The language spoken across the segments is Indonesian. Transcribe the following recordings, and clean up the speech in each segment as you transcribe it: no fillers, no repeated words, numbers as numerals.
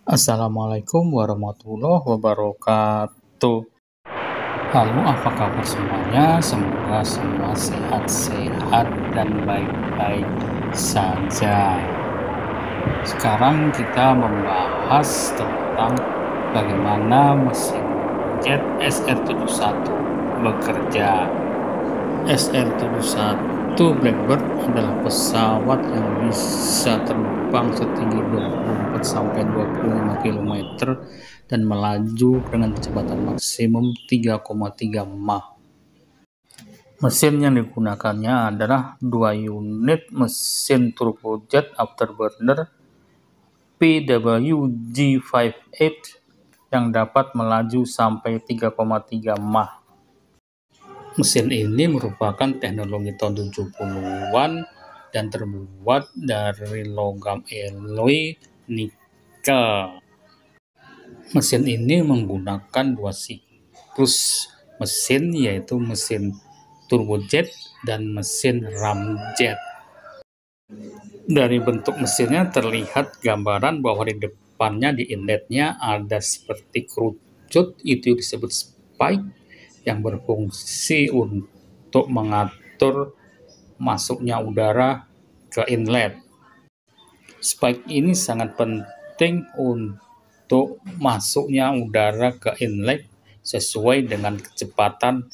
Assalamualaikum warahmatullahi wabarakatuh. Halo, apa kabar semuanya? Semoga semua sehat-sehat dan baik-baik saja. Sekarang kita membahas tentang bagaimana mesin jet SR-71 bekerja. SR-71 Blackbird adalah pesawat yang bisa terbang setinggi 24-25 km dan melaju dengan kecepatan maksimum 3,3 Mach. Mesin yang digunakannya adalah 2 unit mesin turbojet afterburner PWG-58 yang dapat melaju sampai 3,3 Mach. Mesin ini merupakan teknologi tahun 70-an dan terbuat dari logam alloy nikel. Mesin ini menggunakan 2 siklus mesin, yaitu mesin turbojet dan mesin ramjet. Dari bentuk mesinnya terlihat gambaran bahwa di depannya, di inletnya ada seperti kerucut, itu disebut spike, yang berfungsi untuk mengatur masuknya udara ke inlet. Spike ini sangat penting untuk masuknya udara ke inlet sesuai dengan kecepatan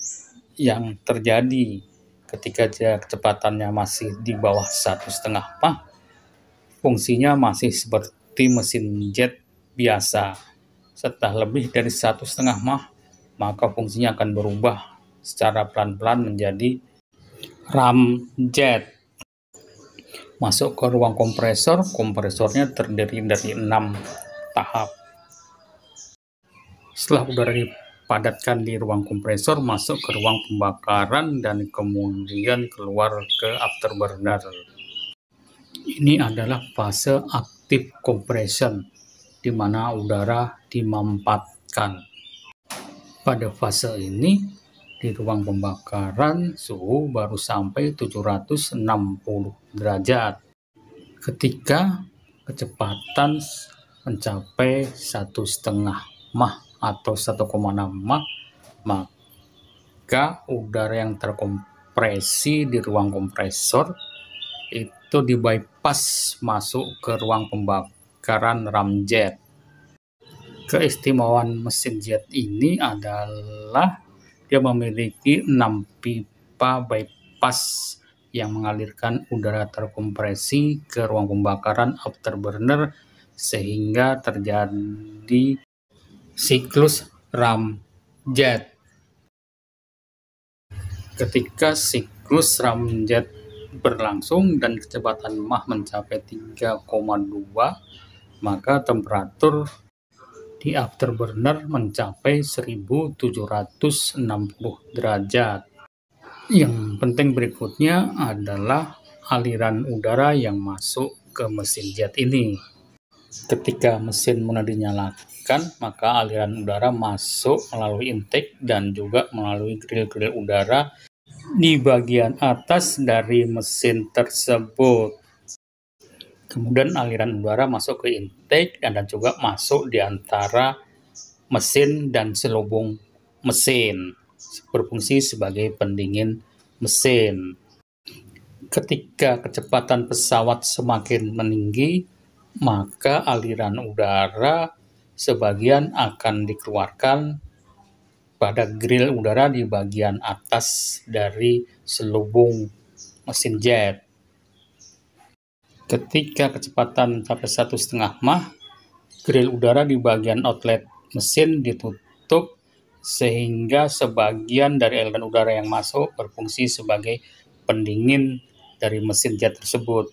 yang terjadi. Ketika kecepatannya masih di bawah 1,5 Mach, fungsinya masih seperti mesin jet biasa. Setelah lebih dari 1,5 Mach, maka fungsinya akan berubah secara pelan-pelan menjadi ramjet. Masuk ke ruang kompresor, kompresornya terdiri dari 6 tahap. Setelah udara dipadatkan di ruang kompresor, masuk ke ruang pembakaran dan kemudian keluar ke afterburner. Ini adalah fase active compression, di mana udara dimampatkan. Pada fase ini, di ruang pembakaran, suhu baru sampai 760 derajat. Ketika kecepatan mencapai 1,5 Mach atau 1,6 Mach, maka udara yang terkompresi di ruang kompresor itu di-bypass masuk ke ruang pembakaran ramjet. Keistimewaan mesin jet ini adalah dia memiliki 6 pipa bypass yang mengalirkan udara terkompresi ke ruang pembakaran afterburner sehingga terjadi siklus ramjet. Ketika siklus ramjet berlangsung dan kecepatan Mach mencapai 3,2, maka temperatur di afterburner mencapai 1760 derajat. Yang penting berikutnya adalah aliran udara yang masuk ke mesin jet ini. Ketika mesin mulai dinyalakan, maka aliran udara masuk melalui intake dan juga melalui grill-grill udara di bagian atas dari mesin tersebut. Kemudian aliran udara masuk ke intake dan juga masuk di antara mesin dan selubung mesin, berfungsi sebagai pendingin mesin. Ketika kecepatan pesawat semakin meninggi, maka aliran udara sebagian akan dikeluarkan pada grill udara di bagian atas dari selubung mesin jet. Ketika kecepatan sampai 1,5 Mach, grill udara di bagian outlet mesin ditutup sehingga sebagian dari aliran udara yang masuk berfungsi sebagai pendingin dari mesin jet tersebut.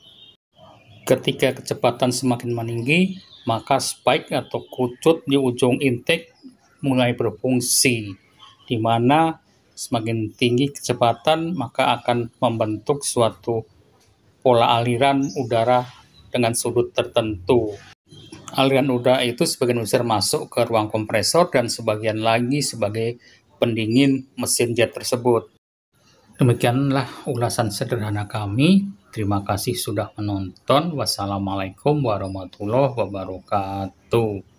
Ketika kecepatan semakin meninggi, maka spike atau kerucut di ujung intake mulai berfungsi, di mana semakin tinggi kecepatan maka akan membentuk suatu pola aliran udara dengan sudut tertentu. Aliran udara itu sebagian besar masuk ke ruang kompresor dan sebagian lagi sebagai pendingin mesin jet tersebut. Demikianlah ulasan sederhana kami Terima kasih sudah menonton. Wassalamualaikum warahmatullahi wabarakatuh.